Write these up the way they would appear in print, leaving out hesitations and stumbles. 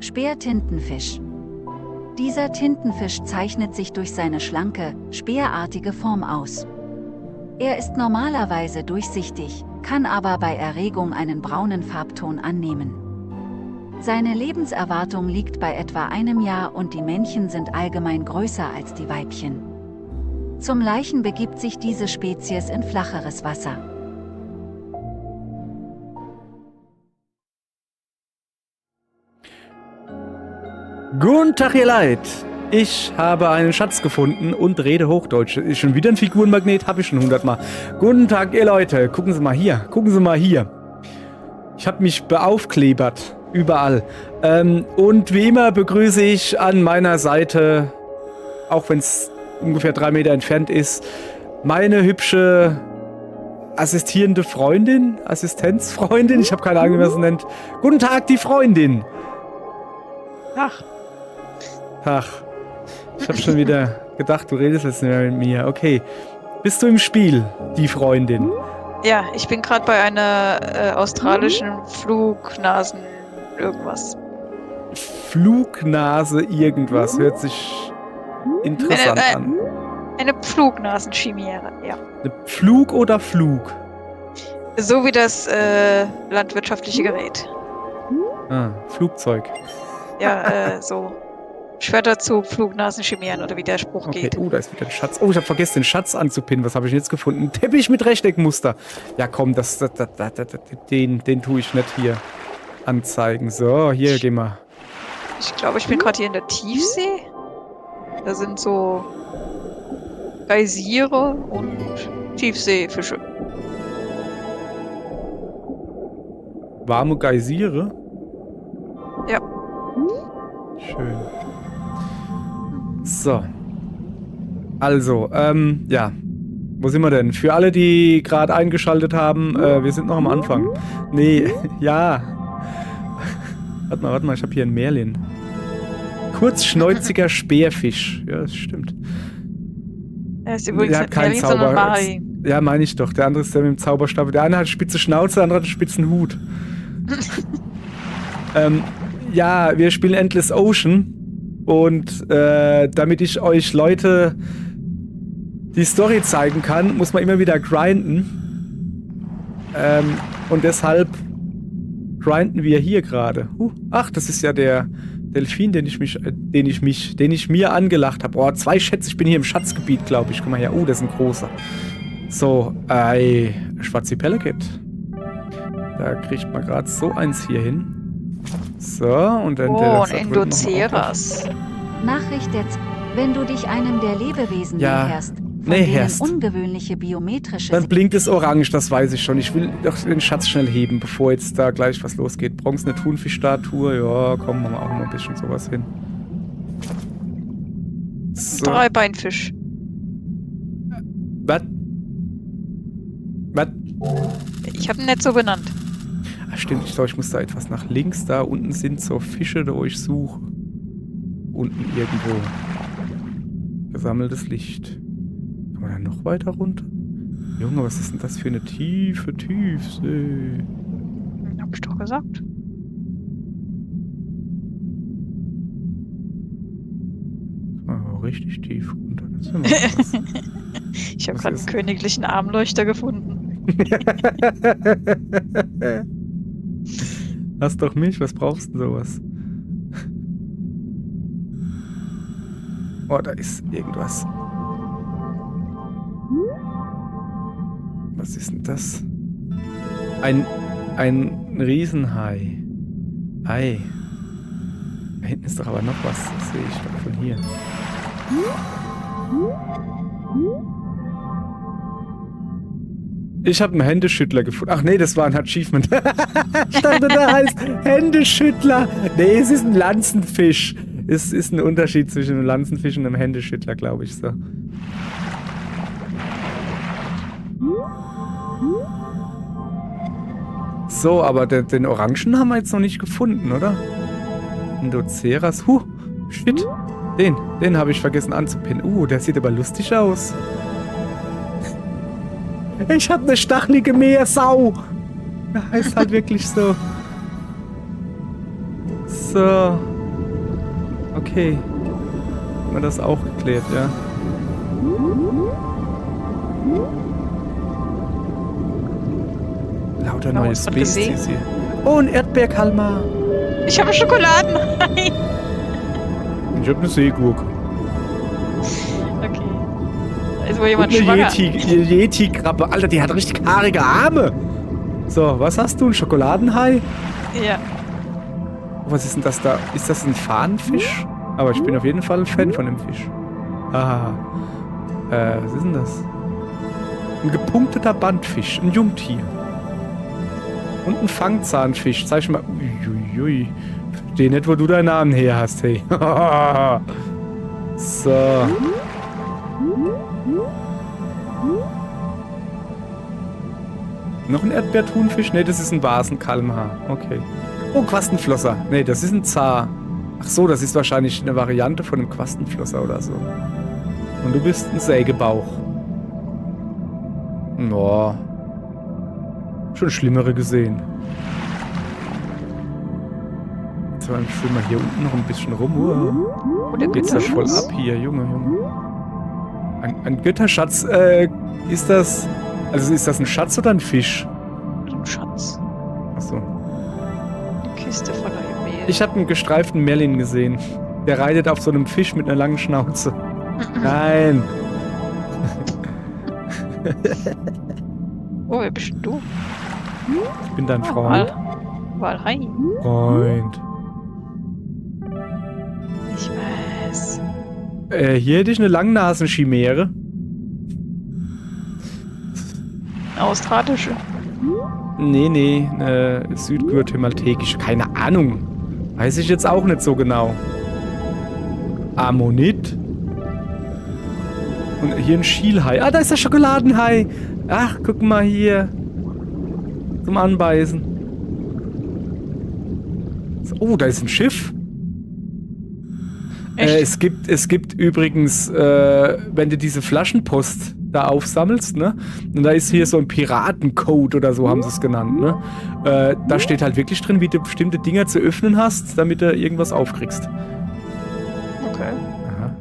Speer-Tintenfisch. Dieser Tintenfisch zeichnet sich durch seine schlanke, speerartige Form aus. Er ist normalerweise durchsichtig, kann aber bei Erregung einen braunen Farbton annehmen. Seine Lebenserwartung liegt bei etwa einem Jahr und die Männchen sind allgemein größer als die Weibchen. Zum Laichen begibt sich diese Spezies in flacheres Wasser. Guten Tag, ihr Leid. Ich habe einen Schatz gefunden und rede Hochdeutsch. Ist schon wieder ein Figurenmagnet? Habe ich schon 100-mal. Guten Tag, ihr Leute. Gucken Sie mal hier. Gucken Sie mal hier. Ich habe mich beaufklebert. Überall. Und wie immer begrüße ich an meiner Seite, auch wenn es ungefähr 3 Meter entfernt ist, meine hübsche assistierende Freundin, Assistenzfreundin, ich habe keine Ahnung, wie man es nennt. Guten Tag, die Freundin. Ach. Ach, ich habe schon wieder gedacht, du redest jetzt nicht mehr mit mir. Okay, bist du im Spiel, die Freundin? Ja, ich bin gerade bei einer australischen Flugnasen irgendwas. Flugnase irgendwas, hört sich interessant an. Eine Pflugnasenchimäre, ja. Eine Pflug oder Flug? So wie das landwirtschaftliche Gerät. Ah, Flugzeug. Ja, so. Schwerter zu Pflugnasenchimären oder wie der Spruch Okay, geht. da ist wieder ein Schatz. Oh, ich habe vergessen, den Schatz anzupinnen. Was habe ich denn jetzt gefunden? Ein Teppich mit Rechteckmuster. Ja, komm, den tue ich nicht hier anzeigen. So, hier, geh mal. Ich glaube, ich bin gerade hier in der Tiefsee. Da sind so Geysire und Tiefseefische. Warme Geysire? Ja. Schön. So. Also, ja. Wo sind wir denn? Für alle, die gerade eingeschaltet haben, wir sind noch am Anfang. Nee, ja. Warte mal, ich habe hier einen Merlin. Kurzschnäuziger Speerfisch. Ja, das stimmt. Er ist übrigens Der hat nicht keinen Merlin, sondern Zauber. Marin. Ja, meine ich doch. Der andere ist der mit dem Zauberstab. Der eine hat spitze Schnauze, der andere hat einen spitzen Hut. Ja, wir spielen Endless Ocean. Und damit ich euch Leute die Story zeigen kann, muss man immer wieder grinden. Und deshalb grinden wir hier gerade. Ach, das ist ja der Delfin, den ich mir angelacht habe. Oh, 2 Schätze, ich bin hier im Schatzgebiet, glaube ich. Guck mal her. Das ist ein großer. So, Schwarzipellegit. Da kriegt man gerade so eins hier hin. So, und dann Oh, ein Endoceras. Nachricht jetzt, wenn du dich einem der Lebewesen näherst, von denen ungewöhnliche biometrische... Dann blinkt es orange, das weiß ich schon. Ich will doch den Schatz schnell heben, bevor jetzt da gleich was losgeht. Bronzene Thunfischstatue, ja, komm, machen wir auch mal ein bisschen sowas hin. So. 3-Beinfisch. Was? Ich habe ihn nicht so benannt. Ach, stimmt, ich glaube, ich muss da etwas nach links. Da unten sind so Fische, da wo ich suche. Unten irgendwo. Gesammeltes Licht. Kann man da noch weiter runter? Junge, was ist denn das für eine tiefe Tiefsee? Hab ich doch gesagt. Oh, richtig tief runter. Das ist ja mal krass. Ich habe gerade einen königlichen Armleuchter gefunden. Hast doch mich, was brauchst du sowas? Oh, da ist irgendwas. Was ist denn das? Ein Riesenhai. Ei. Da hinten ist doch aber noch was. Das sehe ich doch von hier. Ich habe einen Händeschüttler gefunden. Ach nee, das war ein Achievement. Ich dachte, der heißt Händeschüttler. Nee, es ist ein Lanzenfisch. Es ist ein Unterschied zwischen einem Lanzenfisch und einem Händeschüttler, glaube ich so. So, aber den Orangen haben wir jetzt noch nicht gefunden, oder? Endoceras. Shit. Den habe ich vergessen anzupinnen. Der sieht aber lustig aus. Ich hab eine stachelige Meersau. Ja, heißt halt wirklich so. So. okay. Haben wir das auch geklärt, ja. Lauter neue was man gesehen? Species hier. Oh, ein Erdbeerkalmar. Ich habe Schokoladenhai. Ich hab eine Seegurke. Okay. Da ist wohl jemand Und eine schwanger. Yeti-Krabbe. Alter, die hat richtig haarige Arme. So, was hast du? Ein Schokoladenhai? Ja. Was ist denn das da? Ist das ein Fahnenfisch? Aber ich bin auf jeden Fall ein Fan von dem Fisch. Ah. Was ist denn das? Ein gepunkteter Bandfisch. Ein Jungtier. Und ein Fangzahnfisch. Zeig mal. Uiuiui. Verstehe nicht, wo du deinen Namen her hast, hey. So. Noch ein Erdbeerthunfisch? Ne, das ist ein Vasenkalmar. Okay. Oh, Quastenflosser. Ne, das ist ein Zar. Ach so, das ist wahrscheinlich eine Variante von einem Quastenflosser oder so. Und du bist ein Sägebauch. No. Schon schlimmere gesehen. Jetzt schwimmen wir hier unten noch ein bisschen rum. Oder Geht's das voll ab hier, Junge. Ein Götterschatz, ist das... Also ist das ein Schatz oder ein Fisch? Ein Schatz. Achso. Eine Kiste voller Juwelen. Ich habe einen gestreiften Merlin gesehen. Der reitet auf so einem Fisch mit einer langen Schnauze. Nein. Oh, wer bist denn du? Ich bin dein Freund. Walhai. Freund. Ich weiß. Hier hätte ich eine Langnasen-Chimäre. Australische. Nee, eine südguatemaltekische. Keine Ahnung. Weiß ich jetzt auch nicht so genau. Ammonit. Und hier ein Schielhai. Ah, da ist der Schokoladenhai. Ach, guck mal hier. Zum Anbeißen. Oh, da ist ein Schiff. Echt? Es gibt übrigens, wenn du diese Flaschenpost da aufsammelst, ne? Und da ist hier so ein Piratencode oder so haben sie es genannt, ne? Da steht halt wirklich drin, wie du bestimmte Dinger zu öffnen hast, damit du irgendwas aufkriegst. Okay. Aha.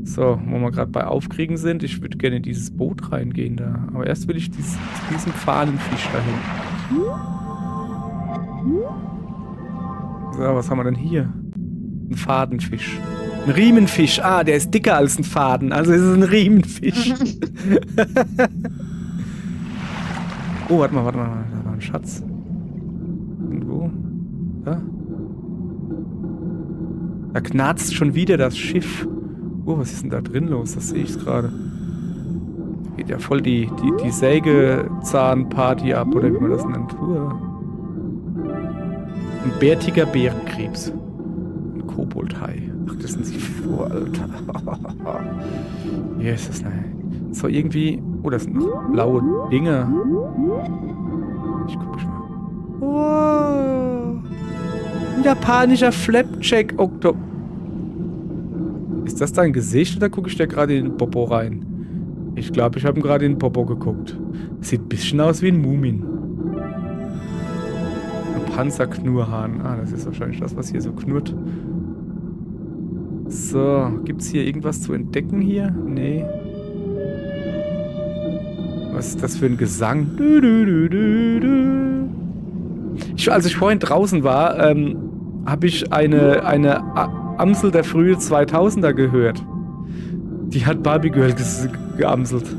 So, wo wir gerade bei Aufkriegen sind, ich würde gerne in dieses Boot reingehen da. Aber erst will ich diesen Fahnenfisch dahin. So, was haben wir denn hier? Ein Fadenfisch. Ein Riemenfisch. Ah, der ist dicker als ein Faden. Also ist es ein Riemenfisch. Oh, warte mal. Da war ein Schatz. Irgendwo. Da. Da knarzt schon wieder das Schiff. Oh, was ist denn da drin los? Das sehe ich gerade. Geht ja voll die Sägezahnparty ab, oder wie man das nennt. Ein bärtiger Bärenkrebs. Ein Koboldhai. Ach, das sind sie vor, Alter. Jesus, nein. So, irgendwie... Oh, das sind noch blaue Dinge. Ich guck mal. Oh. Ein japanischer Flapjack-Oktopus. Ist das dein Gesicht oder gucke ich da gerade in den Popo rein? Ich glaube, ich habe ihm gerade in den Popo geguckt. Sieht ein bisschen aus wie ein Mumin. Ein Panzerknurrhahn. Ah, das ist wahrscheinlich das, was hier so knurrt. So, gibt's hier irgendwas zu entdecken hier? Nee. Was ist das für ein Gesang? Als ich vorhin draußen war, habe ich eine Amsel der frühe 2000er gehört. Die hat Barbie Girl geamselt.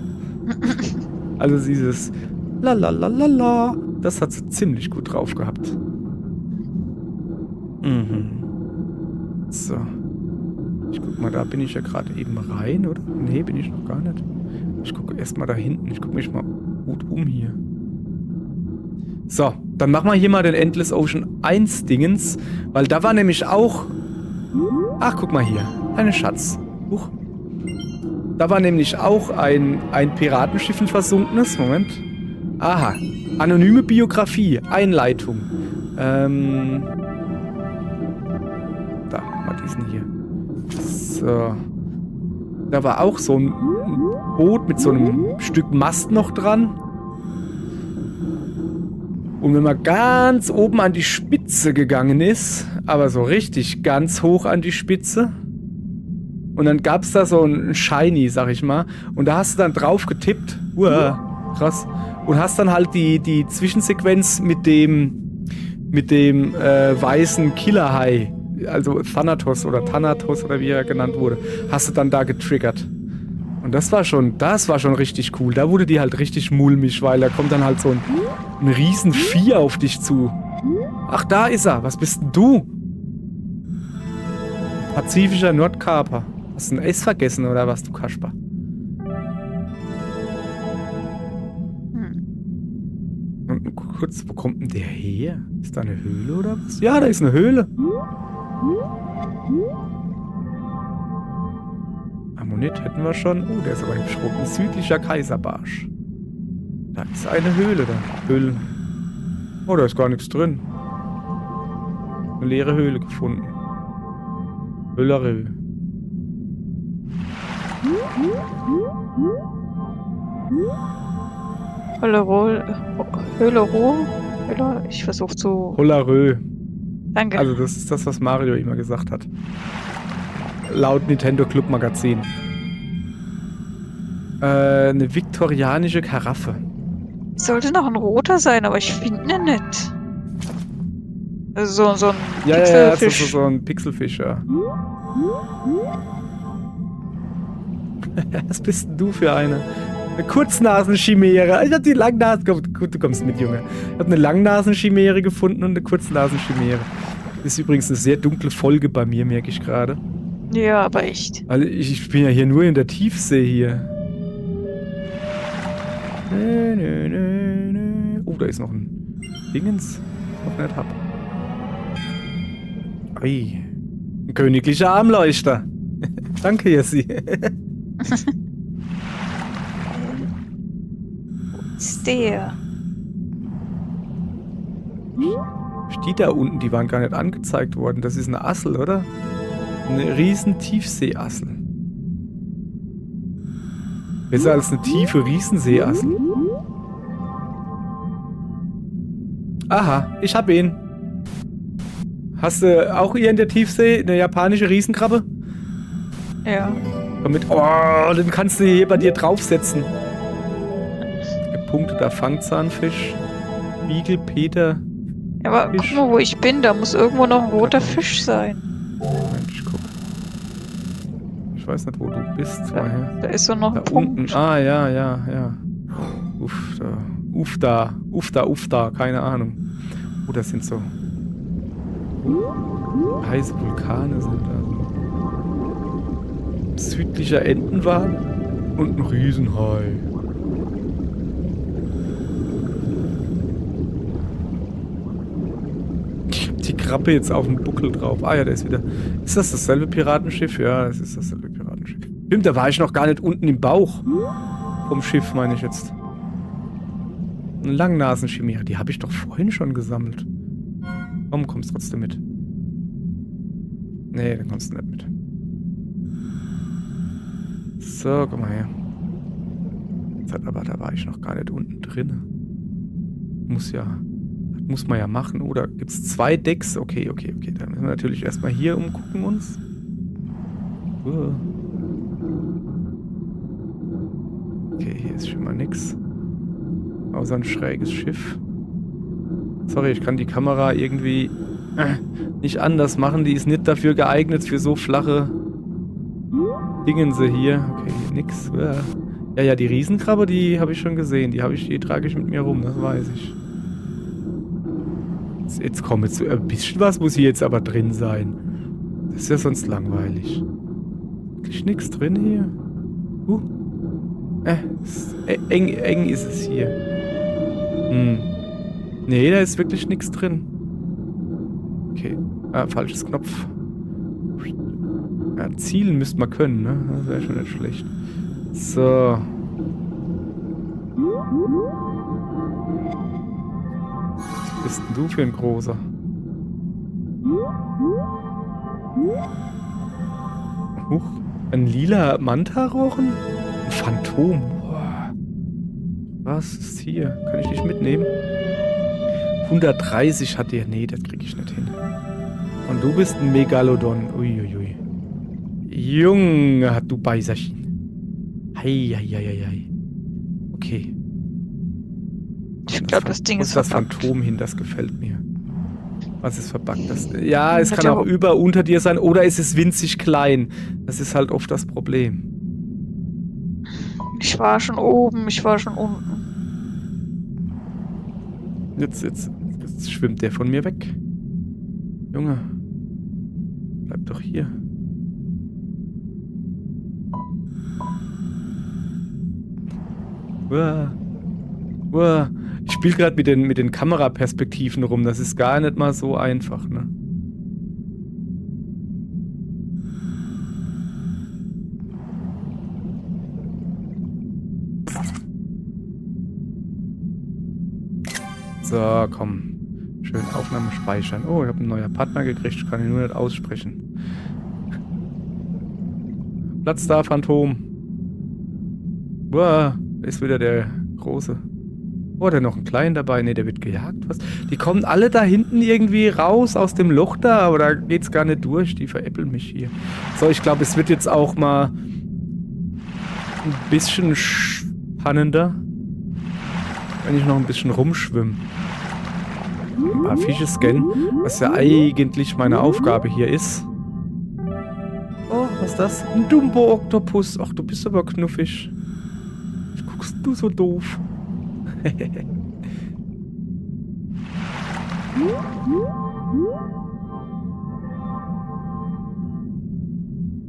Also dieses Lalalala, das hat sie ziemlich gut drauf gehabt. Mhm. So. Ich guck mal, da bin ich ja gerade eben rein, oder? Nee, bin ich noch gar nicht. Ich gucke erstmal da hinten. Ich gucke mich mal gut um hier. So, dann machen wir hier mal den Endless Ocean 1 Dingens, weil da war nämlich auch... Ach, guck mal hier. Ein Schatz. Huch. Da war nämlich auch ein Piratenschiff, ein versunkenes. Moment. Aha. Anonyme Biografie. Einleitung. Da, mal diesen hier. So. Da war auch so ein Boot mit so einem Stück Mast noch dran. Und wenn man ganz oben an die Spitze gegangen ist, aber so richtig ganz hoch an die Spitze, und dann gab es da so ein Shiny, sag ich mal, und da hast du dann drauf getippt, krass, und hast dann halt die Zwischensequenz mit dem weißen Killerhai, also Thanatos oder wie er genannt wurde, hast du dann da getriggert. Und das war schon richtig cool. Da wurde die halt richtig mulmig, weil da kommt dann halt so ein riesen Vieh auf dich zu. Ach, da ist er. Was bist denn du? Pazifischer Nordkaper. Hast du ein S vergessen oder was, du Kasper? Und kurz, wo kommt denn der her? Ist da eine Höhle oder was? Ja, da ist eine Höhle. Ammonit hätten wir schon. Oh, der ist aber hübsch rot. Ein südlicher Kaiserbarsch. Da ist eine Höhle da. Höhlen. Oh, da ist gar nichts drin. Eine leere Höhle gefunden. Höllerö. Ich versuche zu... Hollerö. Danke. Also das ist das, was Mario immer gesagt hat. Laut Nintendo Club Magazin. Eine viktorianische Karaffe. Sollte noch ein roter sein, aber ich finde ihn nicht. Also so ein Ja, Pixelfisch. so ein Pixelfisch, ja. Was bist denn du für eine? Eine Kurznasenchimäre. Ich hab die Langnasen... Gut, du kommst mit, Junge. Ich hab eine Langnasenchimäre gefunden und eine Kurznasenchimäre. Das ist übrigens eine sehr dunkle Folge bei mir, merke ich gerade. Ja, aber echt. Weil ich bin ja hier nur in der Tiefsee hier. Oh, da ist noch ein Dingens. Noch nicht hab. Ei. Ein königlicher Armleuchter. Danke, Jessie. Ist der? Steht da unten, die waren gar nicht angezeigt worden. Das ist eine Assel, oder? Eine riesen Tiefseeassel. Besser als eine tiefe Riesenseeassel. Aha, ich hab ihn. Hast du auch hier in der Tiefsee eine japanische Riesenkrabbe? Ja. Damit, oh, den kannst du hier bei dir draufsetzen. Gepunkteter Fangzahnfisch. Beagle, Peter. Ja, aber Fisch. guck mal, wo ich bin. Da muss irgendwo noch ein roter Fisch sein. Moment, ich guck. Ich weiß nicht, wo du bist. Da ist so noch Da ein Punkt. unten. Ah, ja. Ufda, keine Ahnung. Oh, das sind so heiße Vulkane sind da. Südlicher Entenwal und ein Riesenhai. Die Krabbe jetzt auf dem Buckel drauf. Ah ja, der ist wieder. Ist das dasselbe Piratenschiff? Ja, das ist dasselbe Piratenschiff. Stimmt, da war ich noch gar nicht unten im Bauch. Vom Schiff, meine ich jetzt. Eine Langnasenchimäre, die habe ich doch vorhin schon gesammelt. Warum kommst du trotzdem mit? Nee, dann kommst du nicht mit. So, guck mal her. Aber da war ich noch gar nicht unten drin. Muss man ja machen, oder? Gibt es 2 Decks? Okay. Dann müssen wir natürlich erstmal hier umgucken uns. Okay, hier ist schon mal nix. Außer ein schräges Schiff. Sorry, ich kann die Kamera irgendwie nicht anders machen. Die ist nicht dafür geeignet, für so flache Dingense hier. Okay, hier nix. Ja, die Riesenkrabbe, die habe ich schon gesehen. Die trage ich mit mir rum, das weiß ich. Jetzt komm, ein bisschen was muss hier jetzt aber drin sein. Das ist ja sonst langweilig. Wirklich nichts drin hier? Eng ist es hier. Nee, da ist wirklich nichts drin. Okay. Falsches Knopf. Ja, zielen müsste man können, ne? Das wäre schon nicht schlecht. So. Was bist denn du für ein großer? Huch. Ein lila Manta-Rochen? Ein Phantom. Boah. Was ist hier? Kann ich dich mitnehmen? 130 hat der. Nee, das krieg ich nicht hin. Und du bist ein Megalodon. Uiuiui. Junge, hat du Beiserchen. Hei. Okay. Ich glaube, das Ding ist das verbuggt. Phantom hin, das gefällt mir. Was ist verbuggt? Ja, es Hat kann ja auch unter dir sein oder es ist winzig klein. Das ist halt oft das Problem. Ich war schon oben, ich war schon unten. Jetzt schwimmt der von mir weg. Junge. Bleib doch hier. Uah. Uah. Ich spiele gerade mit den Kameraperspektiven rum. Das ist gar nicht mal so einfach, ne? So, komm. Schön Aufnahme speichern. Oh, ich habe einen neuen Partner gekriegt. Ich kann ihn nur nicht aussprechen. Platz da, Phantom. Uah, da ist wieder der Große. Oh, der noch einen kleinen dabei. Ne, der wird gejagt. Was? Die kommen alle da hinten irgendwie raus aus dem Loch da, aber da geht's gar nicht durch. Die veräppeln mich hier. So, ich glaube, es wird jetzt auch mal ein bisschen spannender, wenn ich noch ein bisschen rumschwimme. Ein paar Fische scannen, was ja eigentlich meine Aufgabe hier ist. Oh, was ist das? Ein Dumbo-Oktopus. Ach, du bist aber knuffig. Guckst du so doof.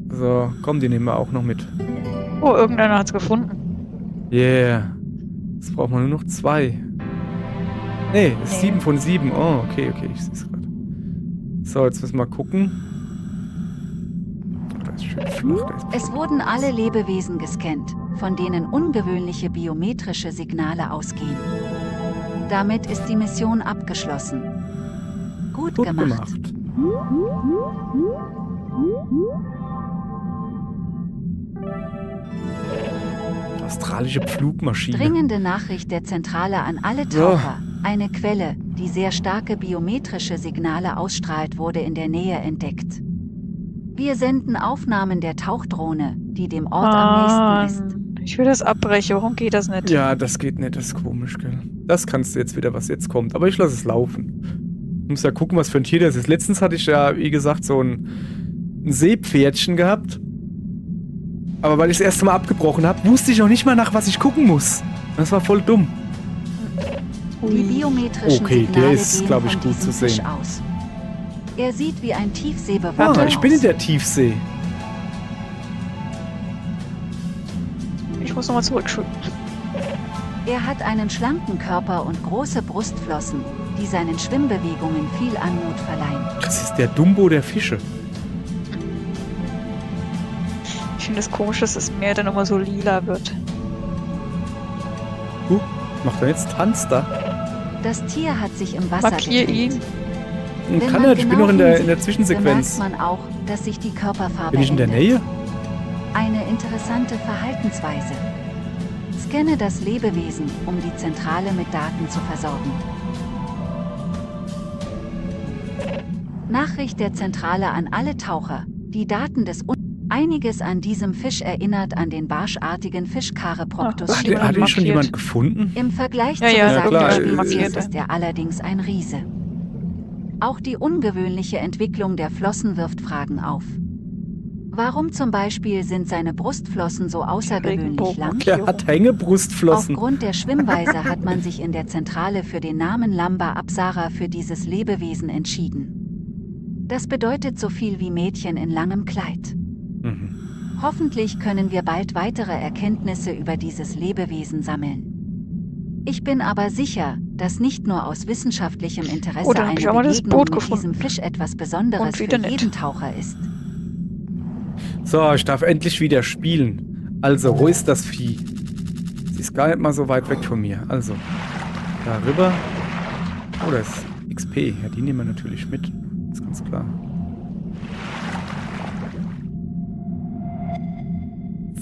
So, komm, die nehmen wir auch noch mit. Oh, irgendeiner hat's gefunden. Yeah. Jetzt braucht man nur noch 2. Nee, 7 von 7. Oh, okay, ich sehe es gerade. So, jetzt müssen wir mal gucken. Oh, da ist schön flach. Es wurden alle Lebewesen gescannt, von denen ungewöhnliche biometrische Signale ausgehen. Damit ist die Mission abgeschlossen. Gut gemacht. Australische Pflugmaschine. Dringende Nachricht der Zentrale an alle Taucher. Eine Quelle, die sehr starke biometrische Signale ausstrahlt, wurde in der Nähe entdeckt. Wir senden Aufnahmen der Tauchdrohne, die dem Ort am nächsten ist. Ich will das abbrechen, warum geht das nicht? Ja, das geht nicht, das ist komisch, gell. Das kannst du jetzt wieder, was jetzt kommt. Aber ich lasse es laufen. Ich muss ja gucken, was für ein Tier das ist. Letztens hatte ich ja, wie gesagt, so ein Seepferdchen gehabt. Aber weil ich das erste Mal abgebrochen habe, wusste ich noch nicht mal nach, was ich gucken muss. Das war voll dumm. Die biometrischen Okay, Signale der ist, gehen glaube ich, von gut diesem zu sehen. Fisch aus. Er sieht wie ein Tiefseebewohner Ah, ich bin in aus. der Tiefsee. Ich muss nochmal zurückschwimmen. Er hat einen schlanken Körper und große Brustflossen, die seinen Schwimmbewegungen viel Anmut verleihen. Das ist der Dumbo der Fische. Ich finde es komisch, dass das Meer dann immer so lila wird. Macht er jetzt Tanz da? Das Tier hat sich im Wasser Markier gedreht. ihn. Wenn Kann man er? Ich bin genau noch in der hinsieht, Zwischensequenz. bemerkt man auch, dass sich die Körperfarbe Bin ich in der ändert. Nähe? Eine interessante Verhaltensweise. Scanne das Lebewesen, um die Zentrale mit Daten zu versorgen. Nachricht der Zentrale an alle Taucher. Die Daten des Einiges an diesem Fisch erinnert an den barschartigen Fisch Careproctus Ach, schimmer. Hat ihn schon markiert. jemand gefunden? Im Vergleich Ja, zur ja, besagten klar, Spezies markiert. ist er allerdings ein Riese. Auch die ungewöhnliche Entwicklung der Flossen wirft Fragen auf. Warum zum Beispiel sind seine Brustflossen so außergewöhnlich lang? Er hat Hängebrustflossen. Aufgrund der Schwimmweise hat man sich in der Zentrale für den Namen Lamba Apsara für dieses Lebewesen entschieden. Das bedeutet so viel wie Mädchen in langem Kleid. Mhm. Hoffentlich können wir bald weitere Erkenntnisse über dieses Lebewesen sammeln. Ich bin aber sicher, dass nicht nur aus wissenschaftlichem Interesse Oh, da hab eine ich auch mal das Begegnung Boot mit gefunden. diesem Fisch etwas Besonderes Und für wieder nicht. Hm. jeden Taucher ist. So, ich darf endlich wieder spielen. Also, wo ist das Vieh? Sie ist gar nicht mal so weit weg von mir. Also, da rüber. Oh, das ist XP. Ja, die nehmen wir natürlich mit. Ist ganz klar.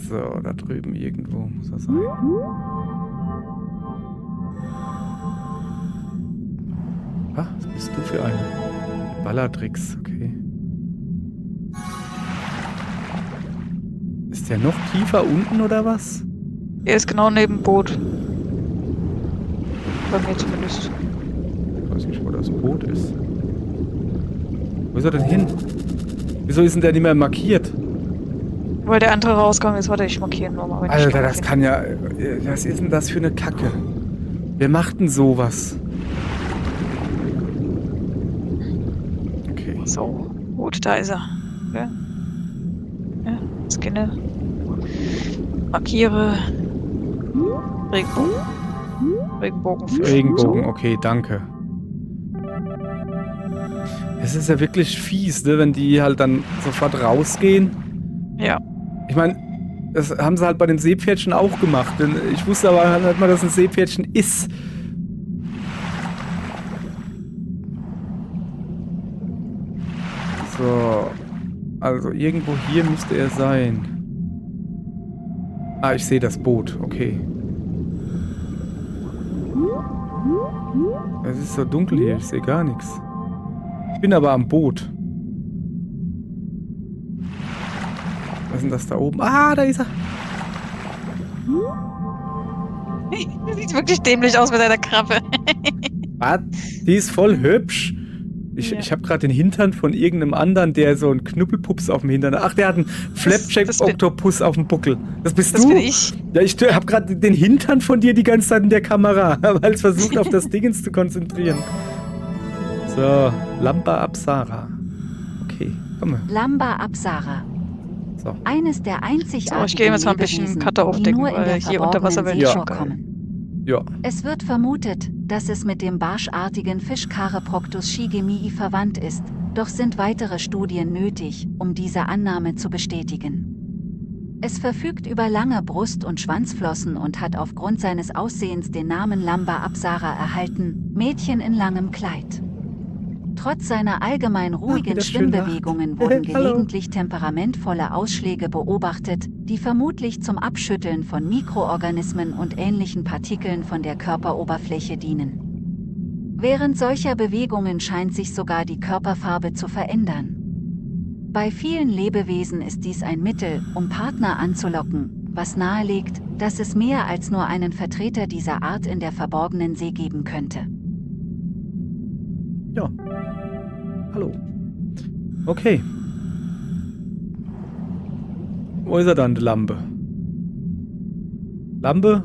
So, da drüben irgendwo muss er sein. Was bist du für eine? Ballertricks, okay. Ist der noch tiefer unten oder was? Er ist genau neben dem Boot. Bei mir zumindest. Ich weiß nicht, wo das Boot ist. Wo ist er denn hin? Wieso ist denn der nicht mehr markiert? Weil der andere rausgegangen ist, warte, ich markiere nochmal. wenn ich Alter, das markiere. kann ja... Was ist denn das für eine Kacke? Wer macht denn sowas? Okay. So, gut, da ist er. Okay. Ja, scanne. Markiere. Regenbogen. Regenbogenfisch. Regenbogen, okay, danke. Es ist ja wirklich fies, ne, wenn die halt dann sofort rausgehen. Ja. Ich meine, das haben sie halt bei den Seepferdchen auch gemacht. Denn ich wusste aber halt nicht mal, dass ein Seepferdchen ist. So. Also irgendwo hier müsste er sein. Ah, ich sehe das Boot. Okay. Es ist so dunkel hier. Ich sehe gar nichts. Ich bin aber am Boot. Was ist denn das da oben? Ah, da ist er. Sieht wirklich dämlich aus mit deiner Krabbe. Was? Die ist voll hübsch. Ich habe gerade den Hintern von irgendeinem anderen, der so einen Knuppelpups auf dem Hintern hat. Ach, der hat einen Flapjack-Oktopus auf dem Buckel. Das bist du? Das bin ich. Ja, ich habe gerade den Hintern von dir die ganze Zeit in der Kamera, weil es versucht, auf das Dingens zu konzentrieren. So, Lamba Apsara. Okay, komm mal. Lamba Apsara. So. Eines der einzigartigen So, ich gehe jetzt mal ein bisschen Lebewesen, Karte die aufdecken, nur in weil der hier unter Wasser verborgenen wäre See ich schon geil. vorkommen. Ja. Es wird vermutet, dass es mit dem barschartigen Fisch Careproctus shigemii verwandt ist, doch sind weitere Studien nötig, um diese Annahme zu bestätigen. Es verfügt über lange Brust- und Schwanzflossen und hat aufgrund seines Aussehens den Namen Lamba Apsara erhalten, Mädchen in langem Kleid. Trotz seiner allgemein wie ruhigen das schön lacht. Schwimmbewegungen wurden Hallo. gelegentlich temperamentvolle Ausschläge beobachtet, die vermutlich zum Abschütteln von Mikroorganismen und ähnlichen Partikeln von der Körperoberfläche dienen. Während solcher Bewegungen scheint sich sogar die Körperfarbe zu verändern. Bei vielen Lebewesen ist dies ein Mittel, um Partner anzulocken, was nahelegt, dass es mehr als nur einen Vertreter dieser Art in der verborgenen See geben könnte. Ja. Hallo. Okay. Wo ist er dann, die Lampe? Lampe?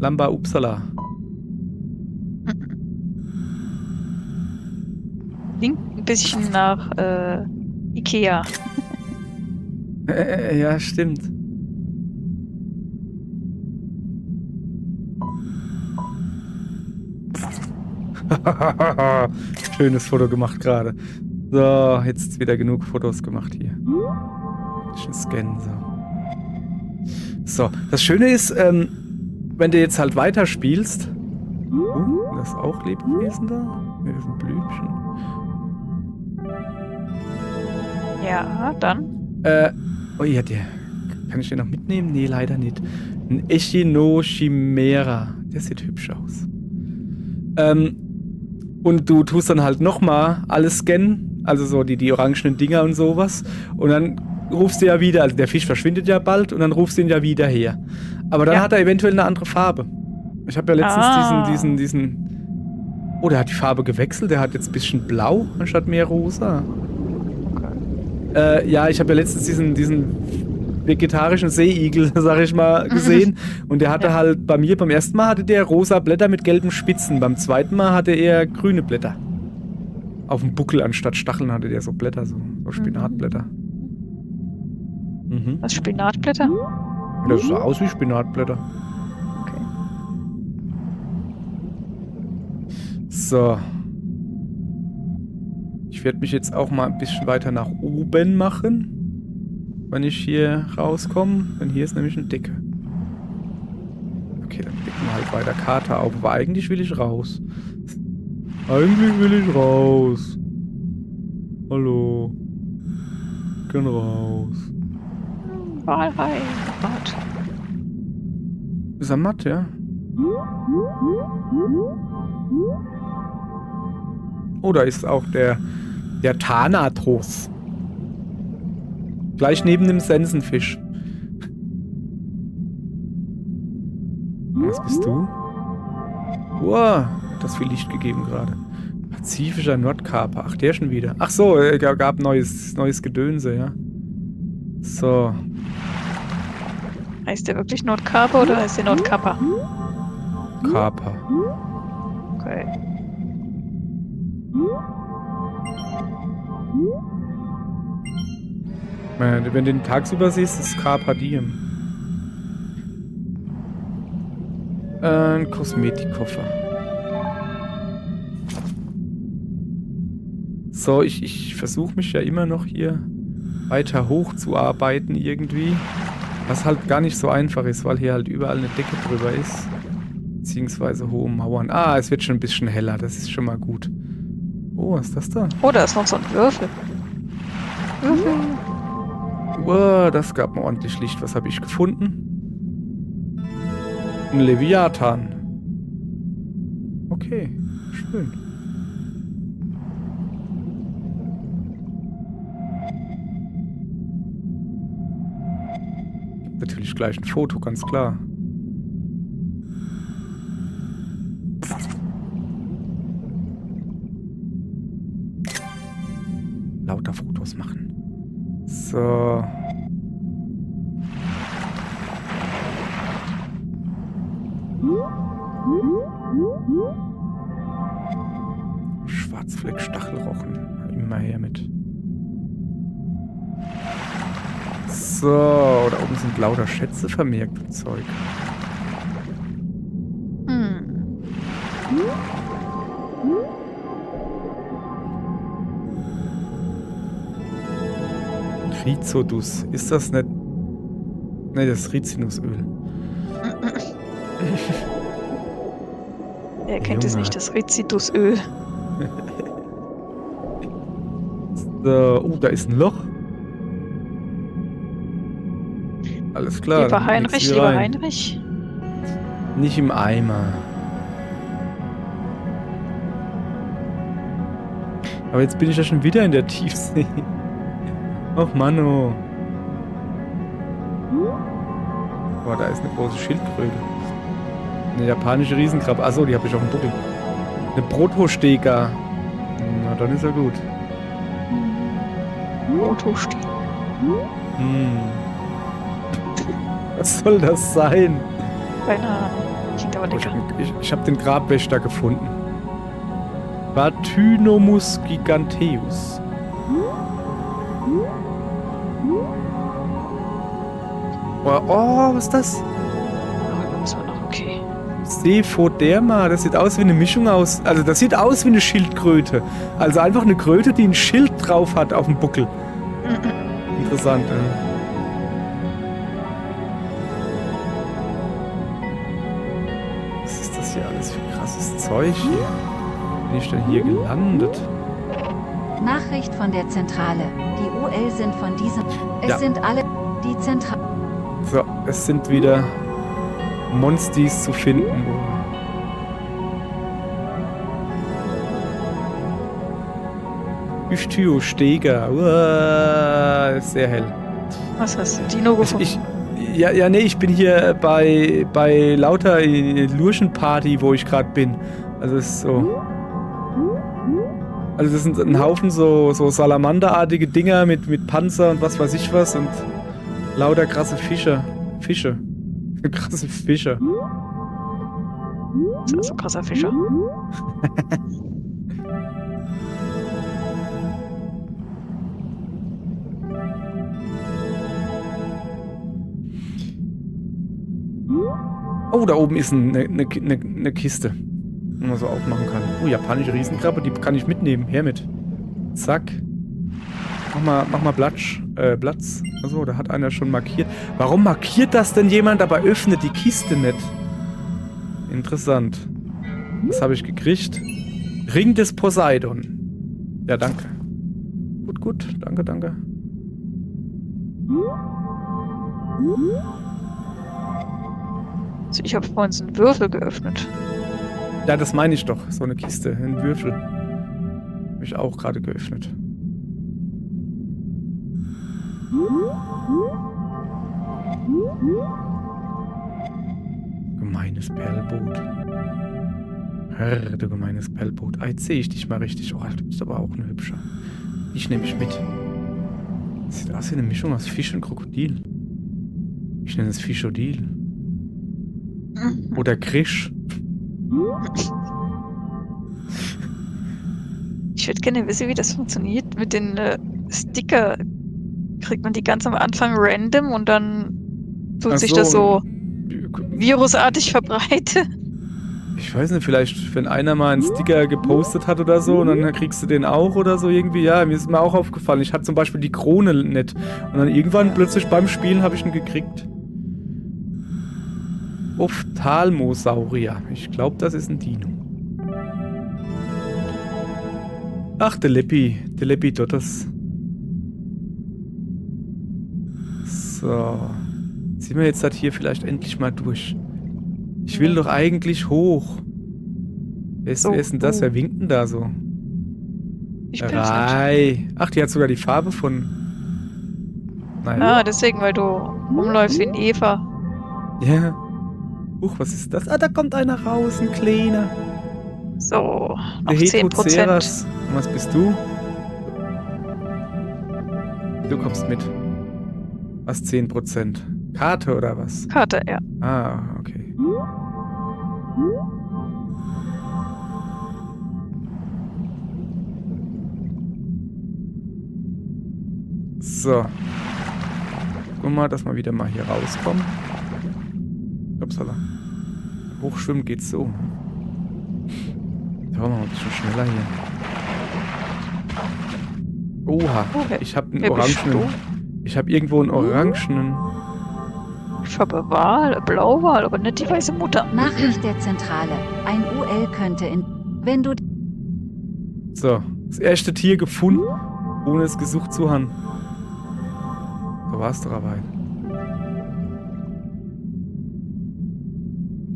Lamba Uppsala. Klingt ein bisschen nach Ikea. Ja, stimmt. Schönes Foto gemacht gerade. So, jetzt wieder genug Fotos gemacht hier. Bisschen scannen, so. So, das Schöne ist, wenn du jetzt halt weiterspielst. Das ist auch Lebewesen da? Ne, das ist ein Blümchen. Ja, dann. Oh ja, der. Kann ich den noch mitnehmen? Nee, leider nicht. Ein Echinochimera. Der sieht hübsch aus. Und du tust dann halt nochmal alles scannen, also so die orangenen Dinger und sowas. Und dann rufst du ja wieder, also der Fisch verschwindet ja bald und dann rufst du ihn ja wieder her. Aber dann hat er eventuell eine andere Farbe. Ich habe ja letztens diesen. Oh, der hat die Farbe gewechselt, der hat jetzt ein bisschen blau anstatt mehr rosa. Okay. Ja, ich habe ja letztens diesen vegetarischen Seeigel, sag ich mal, gesehen. Und der hatte halt bei mir, beim ersten Mal hatte der rosa Blätter mit gelben Spitzen. Beim zweiten Mal hatte er grüne Blätter. Auf dem Buckel anstatt Stacheln hatte der so Blätter, so Spinatblätter. Mhm. Was, Spinatblätter? Das sah aus wie Spinatblätter. Okay. So. Ich werde mich jetzt auch mal ein bisschen weiter nach oben machen, wenn ich hier rauskomme. Denn hier ist nämlich eine Decke. Okay, dann decken wir halt weiter Karte auf. Aber eigentlich will ich raus. Eigentlich will ich raus. Hallo. Ich kann raus. Walhai. Bad. Ist er matt, ja? Oh, da ist auch der Thanatos. Gleich neben dem Sensenfisch. Was bist du? Wow, hat das viel Licht gegeben gerade. Pazifischer Nordkaper. Ach, der schon wieder. Ach so, gab neues Gedönse, ja. So. Heißt der wirklich Nordkaper oder heißt der Nordkapper? Kaper. Okay. Wenn du den tagsüber siehst, ist es Carpe Diem. Ein Kosmetikkoffer. So, ich versuche mich ja immer noch hier weiter hochzuarbeiten irgendwie. Was halt gar nicht so einfach ist, weil hier halt überall eine Decke drüber ist. Beziehungsweise hohe Mauern. Ah, es wird schon ein bisschen heller, das ist schon mal gut. Oh, was ist das da? Oh, da ist noch so ein Würfel. Würfel. Wow, das gab mir ordentlich Licht. Was habe ich gefunden? Ein Leviathan. Okay, schön. Gibt natürlich gleich ein Foto, ganz klar. Lauter Fotos machen. So. Schwarzfleck, Stachelrochen. Immer her mit. So, da oben sind lauter Schätze vermerkt und Zeug. Rhizodus. Ist das nicht... Ne, das ist Rizinusöl. Wer kennt es nicht, das Rizinusöl? So, oh, da ist ein Loch. Alles klar. Lieber Heinrich. Nicht im Eimer. Aber jetzt bin ich ja schon wieder in der Tiefsee. Och, Manno. Boah, da ist eine große Schildkröte. Eine japanische Riesenkrabbe. Achso, die habe ich auf dem Buckel. Eine Protostega. Na, dann ist er gut. Protostega. Was soll das sein? Keine Ahnung. Klingt aber lecker. Ich habe den Grabwächter gefunden. Batynomus giganteus. Oh, was ist das? Oh, das war noch okay. Sephoderma, das sieht aus wie eine Mischung aus... Also das sieht aus wie eine Schildkröte. Also einfach eine Kröte, die ein Schild drauf hat auf dem Buckel. Interessant, ja. Was ist das hier alles für krasses Zeug hier? Bin ich denn hier gelandet? Nachricht von der Zentrale. Die UL sind von diesem... Es sind alle... Die Zentrale... So, es sind wieder Monstis zu finden. Ichthyostega. Ist sehr hell. Was hast du? Dino gefunden? Ich bin hier bei lauter Lurchenparty, wo ich gerade bin. Also es ist so... Also das sind ein Haufen so Salamanderartige Dinger mit Panzer und was weiß ich was und lauter krasse Fische. Krasse Fische. Ist das so krasser Fischer? Oh, da oben ist eine Kiste, die man so aufmachen kann. Oh, japanische Riesenkrabbe, die kann ich mitnehmen. Her mit. Zack. Mach mal Platz. Achso, da hat einer schon markiert. Warum markiert das denn jemand, aber öffnet die Kiste nicht? Interessant. Was habe ich gekriegt? Ring des Poseidon. Ja, danke. Gut. Danke. Also ich habe vorhin so einen Würfel geöffnet. Ja, das meine ich doch. So eine Kiste, ein Würfel. Habe ich auch gerade geöffnet. Gemeines Perlboot. Herr, du gemeines Perlboot. Jetzt sehe ich dich mal richtig. Oh, du bist aber auch ein hübscher. Ich nehme dich mit. Das sieht aus wie eine Mischung aus Fisch und Krokodil. Ich nenne es Fischodil. Oder Krisch. Ich würde gerne wissen, wie das funktioniert mit den Sticker. Kriegt man die ganz am Anfang random und dann tut sich das so virusartig verbreitet? Ich weiß nicht, vielleicht, wenn einer mal einen Sticker gepostet hat oder so, und dann kriegst du den auch oder so irgendwie. Ja, mir ist mir auch aufgefallen. Ich hatte zum Beispiel die Krone nicht. Und dann irgendwann plötzlich beim Spielen habe ich ihn gekriegt. Ophthalmosaurier. Ich glaube, das ist ein Dino. Ach, der Lepidottus. So. Sind wir jetzt halt hier vielleicht endlich mal durch. Ich will doch eigentlich hoch. Wer ist denn das? Wer winkt denn da so? Ich bin's Rai. Ach, die hat sogar die Farbe von... Nein. Ah, deswegen, weil du rumläufst wie ein Eva. Ja. Was ist das? Ah, da kommt einer raus, ein kleiner. So, noch Der 10%. Heteroceras. Und was bist du? Du kommst mit. Was 10%? Karte oder was? Karte, ja. Ah, okay. So. Guck mal, dass wir wieder mal hier rauskommen. Upsala. Hochschwimmen geht's so. Da wollen wir mal ein bisschen schneller hier. Oha. Ich habe einen orangenen. Ich habe irgendwo einen orangenen. Ich habe Wal, Blauwal, aber nicht die weiße Mutter. Nachricht der Zentrale. Ein UL könnte wenn du... So. Das erste Tier gefunden, ohne es gesucht zu haben. So war's doch aber.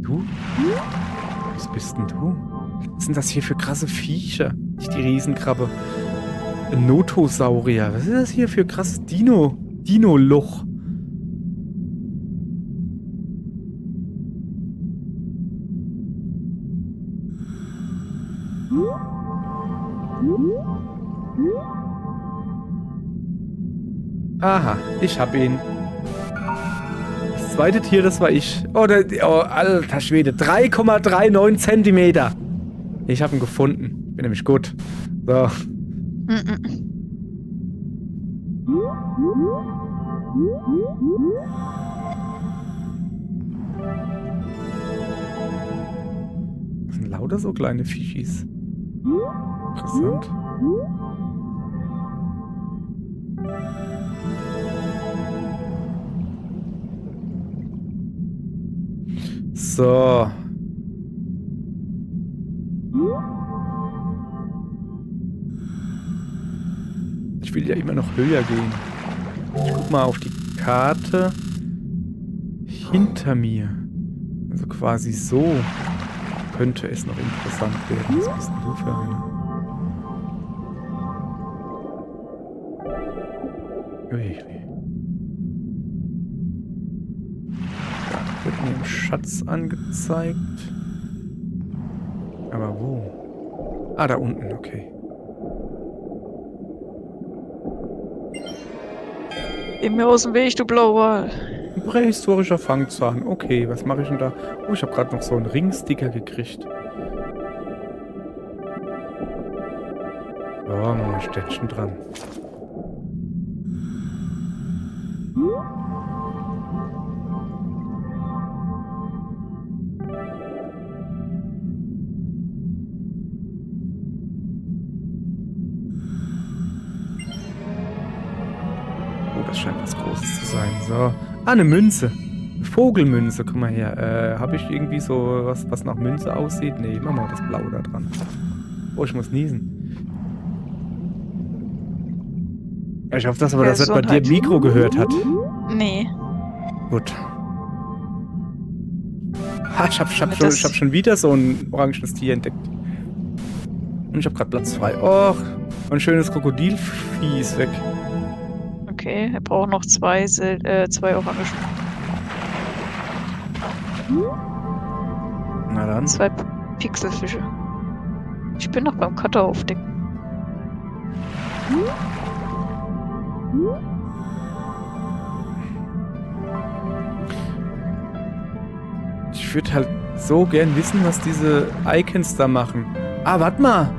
Du? Was bist denn du? Was sind das hier für krasse Viecher? Nicht die Riesenkrabbe. Ein Notosaurier. Was ist das hier für krasses Dino-Loch? Aha, ich hab ihn. Das zweite Tier, das war ich. Oh, alter Schwede. 3,39 Zentimeter. Ich hab ihn gefunden. Ich bin nämlich gut. So. Das sind lauter so kleine Fischis. Interessant. So. Ich will ja immer noch höher gehen. Ich guck mal auf die Karte. Hinter mir. Also quasi so könnte es noch interessant werden. Was bist denn du für eine? Ui. Da wird mir ein Schatz angezeigt. Aber wo? Ah, da unten, okay. Geh mir aus dem Weg, du Blauwal. Ein prähistorischer Fangzahn. Okay, was mache ich denn da? Oh, ich habe gerade noch so einen Ringsticker gekriegt. Oh, machen wir ein Städtchen dran. Das scheint was Großes zu sein. So. Ah, eine Münze. Eine Vogelmünze. Guck mal her. Habe ich irgendwie so was nach Münze aussieht? Nee, machen wir mal das Blau da dran. Oh, ich muss niesen. Ich hoffe, dass aber das nicht bei dir im Mikro gehört hat. Nee. Gut. Ha, ich hab schon wieder so ein orangenes Tier entdeckt. Und ich habe gerade Platz frei. Och, ein schönes Krokodilvieh ist weg. Okay, er braucht noch zwei Orangen. Na dann. 2 Pixelfische. Ich bin noch beim Cutter aufdecken. Ich würde halt so gern wissen, was diese Icons da machen. Ah, warte mal.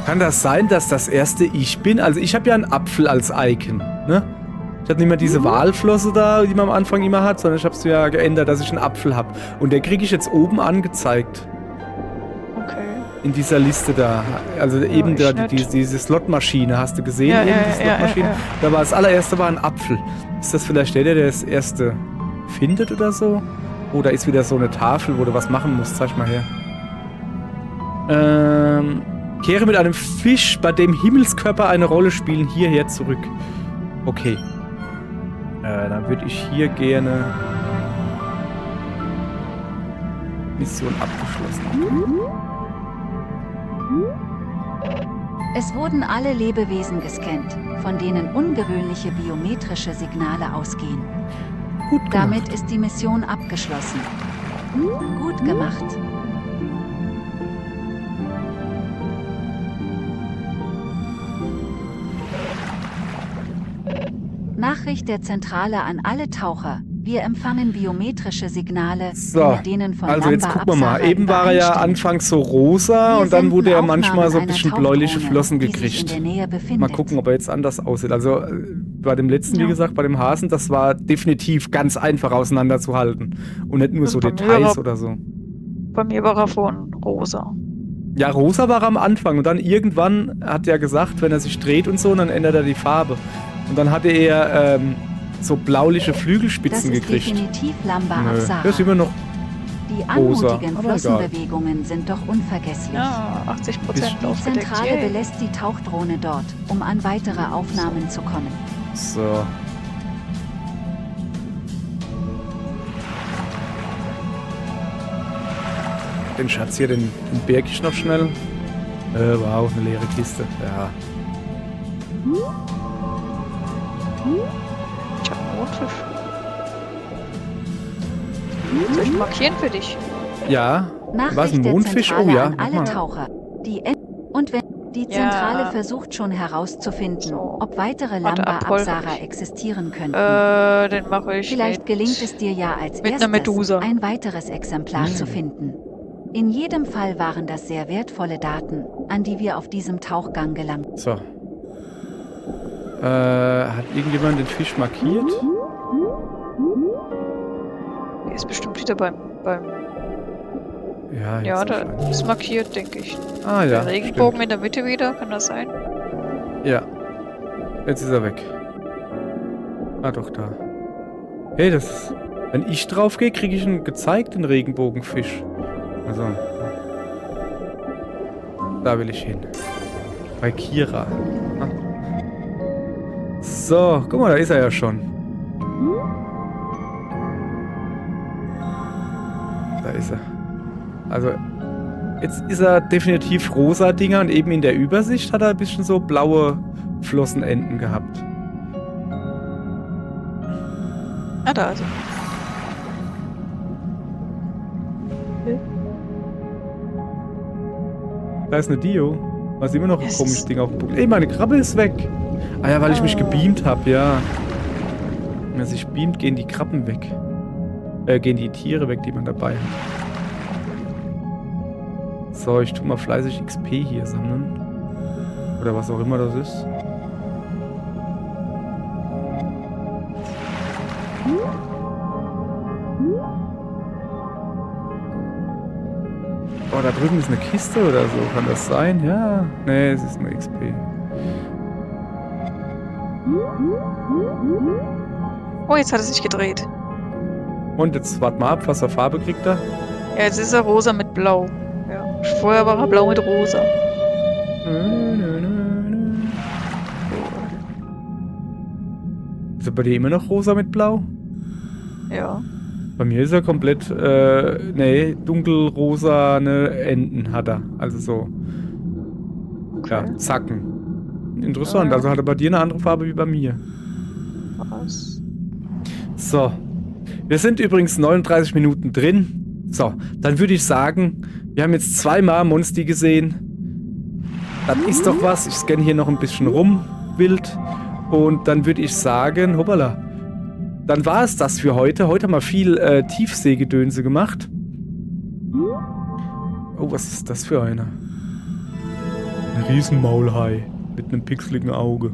Kann das sein, dass das erste ich bin? Also ich habe ja einen Apfel als Icon, ne? Ich hatte nicht mehr diese Walflosse da, die man am Anfang immer hat, sondern ich habe es ja geändert, dass ich einen Apfel habe. Und der kriege ich jetzt oben angezeigt. Okay. In dieser Liste da. Also eben da, diese Slotmaschine, hast du gesehen? Ja, eben die Slotmaschine. ja. Da war das allererste war ein Apfel. Ist das vielleicht der das erste findet oder so? Oder ist wieder so eine Tafel, wo du was machen musst? Zeig mal her. Kehre mit einem Fisch, bei dem Himmelskörper eine Rolle spielen, hierher zurück. Okay. Dann würde ich hier gerne Mission abgeschlossen. Es wurden alle Lebewesen gescannt, von denen ungewöhnliche biometrische Signale ausgehen. Gut gemacht. Damit ist die Mission abgeschlossen. Gut gemacht. Nachricht der Zentrale an alle Taucher. Wir empfangen biometrische Signale, So, mit denen von also jetzt Lamba gucken wir mal. Apsara Eben war er ja übereinstimmen. anfangs so rosa Wir und dann wurde er senden manchmal so ein Aufnahmen bisschen einer bläuliche Tauchdrohne, Flossen die sich gekriegt. in der Nähe befindet. Mal gucken, ob er jetzt anders aussieht. Also bei dem letzten, wie Ja. gesagt, bei dem Hasen, das war definitiv ganz einfach auseinanderzuhalten. Und nicht nur Also so bei mir Details war- oder so. Bei mir war er vorhin rosa. Ja, rosa war er am Anfang und dann irgendwann hat er gesagt, wenn er sich dreht und so, dann ändert er die Farbe. Und dann hatte er so blauliche Das Flügelspitzen ist gekriegt. definitiv Lamba Nö, Apsara. das ist immer noch Die rosa, anmutigen aber egal. Flossenbewegungen sind doch unvergesslich. Ja, 80% Die aufgedeckt. Zentrale Yay. belässt die Tauchdrohne dort, um an weitere Aufnahmen zu kommen. so. Den Schatz hier, den berg ich noch schnell. Wow, eine leere Kiste. Ja. Ich hab einen Mondfisch. Soll ich markieren für dich? Ja. Was, Nachricht ein der Mondfisch? Zentrale Oh ja, an mach alle mal. Taucher. Und wenn die Ja. Zentrale versucht schon herauszufinden, So. ob weitere Warte, Lamba Apoll hab Apsara ich. existieren könnten. Den mache ich Vielleicht mit... gelingt es dir ja als mit einer Medusa. erstes, ein weiteres Exemplar zu finden. In jedem Fall waren das sehr wertvolle Daten, an die wir auf diesem Tauchgang gelangen. So. Hat irgendjemand den Fisch markiert? Der ist bestimmt wieder beim Ja, ja, jetzt da wahrscheinlich. ist markiert, denke ich. Ah ja, Der Regenbogen in der Mitte wieder, kann das sein? stimmt. Ja. Jetzt ist er weg. Ah, doch, da. Hey, das ist... Wenn ich drauf gehe, kriege ich einen gezeigten Regenbogenfisch. Also. Da will ich hin. Bei Kira. Ah. So, guck mal, da ist er ja schon. Da ist er. Also, jetzt ist er definitiv rosa Dinger und eben in der Übersicht hat er ein bisschen so blaue Flossenenden gehabt. Ah, da also. Da ist eine Dio. Was immer noch ein Es komisches ist- Ding auf dem Buckel. Ey, meine Krabbe ist weg. Ah ja, weil ich mich gebeamt habe, ja. Wenn man sich beamt, gehen die Krabben weg. Gehen die Tiere weg, die man dabei hat. So, ich tu mal fleißig XP hier sammeln. Oder was auch immer das ist. Oh, da drüben ist eine Kiste oder so. Kann das sein? Ja. Nee, es ist nur XP. Oh, jetzt hat er sich gedreht. Und jetzt wart mal ab, was für Farbe kriegt er? Ja, jetzt ist er rosa mit blau. Ja. Vorher war er blau mit rosa. Ist er bei dir immer noch rosa mit blau? Ja. Bei mir ist er komplett, nee, dunkelrosane Enden hat er. Also so Ja, Zacken. Interessant, also hat er bei dir eine andere Farbe wie bei mir. Was? So. Wir sind übrigens 39 Minuten drin. So, dann würde ich sagen, wir haben jetzt 2-mal Monsti gesehen. Das ist doch was. Ich scanne hier noch ein bisschen rum, wild. Und dann würde ich sagen, hoppala. Dann war es das für heute. Heute haben wir viel Tiefseegedönse gemacht. Oh, was ist das für einer? Ein Riesenmaulhai mit einem pixeligen Auge.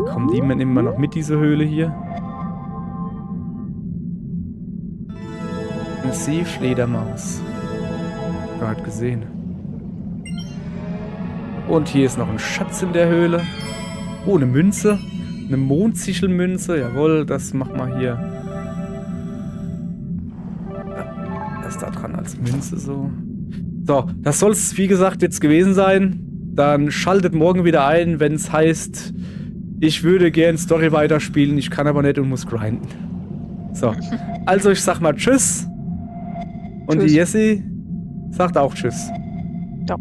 Kommen die immer noch mit, diese Höhle hier? Eine Seefledermaus. Gerade gesehen. Und hier ist noch ein Schatz in der Höhle. Oh, eine Münze. Eine Mondsichelmünze. Jawohl, das machen wir hier. Das da dran als Münze so. So, das soll es wie gesagt jetzt gewesen sein. Dann schaltet morgen wieder ein, wenn es heißt, ich würde gern Story weiterspielen, ich kann aber nicht und muss grinden. So, also ich sag mal Tschüss. Und Tschüss. die Jessie sagt auch Tschüss. Ja.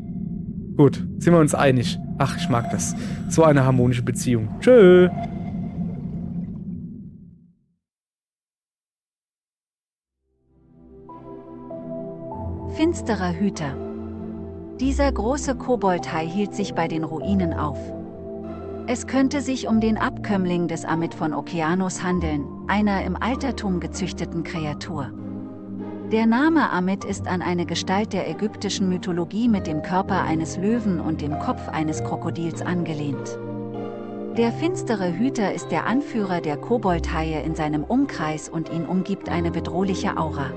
Gut, sind wir uns einig. Ach, ich mag das. So eine harmonische Beziehung. Tschö. Finsterer Hüter. Dieser große Koboldhai hielt sich bei den Ruinen auf. Es könnte sich um den Abkömmling des Amit von Okeanos handeln, einer im Altertum gezüchteten Kreatur. Der Name Amit ist an eine Gestalt der ägyptischen Mythologie mit dem Körper eines Löwen und dem Kopf eines Krokodils angelehnt. Der finstere Hüter ist der Anführer der Koboldhaie in seinem Umkreis und ihn umgibt eine bedrohliche Aura.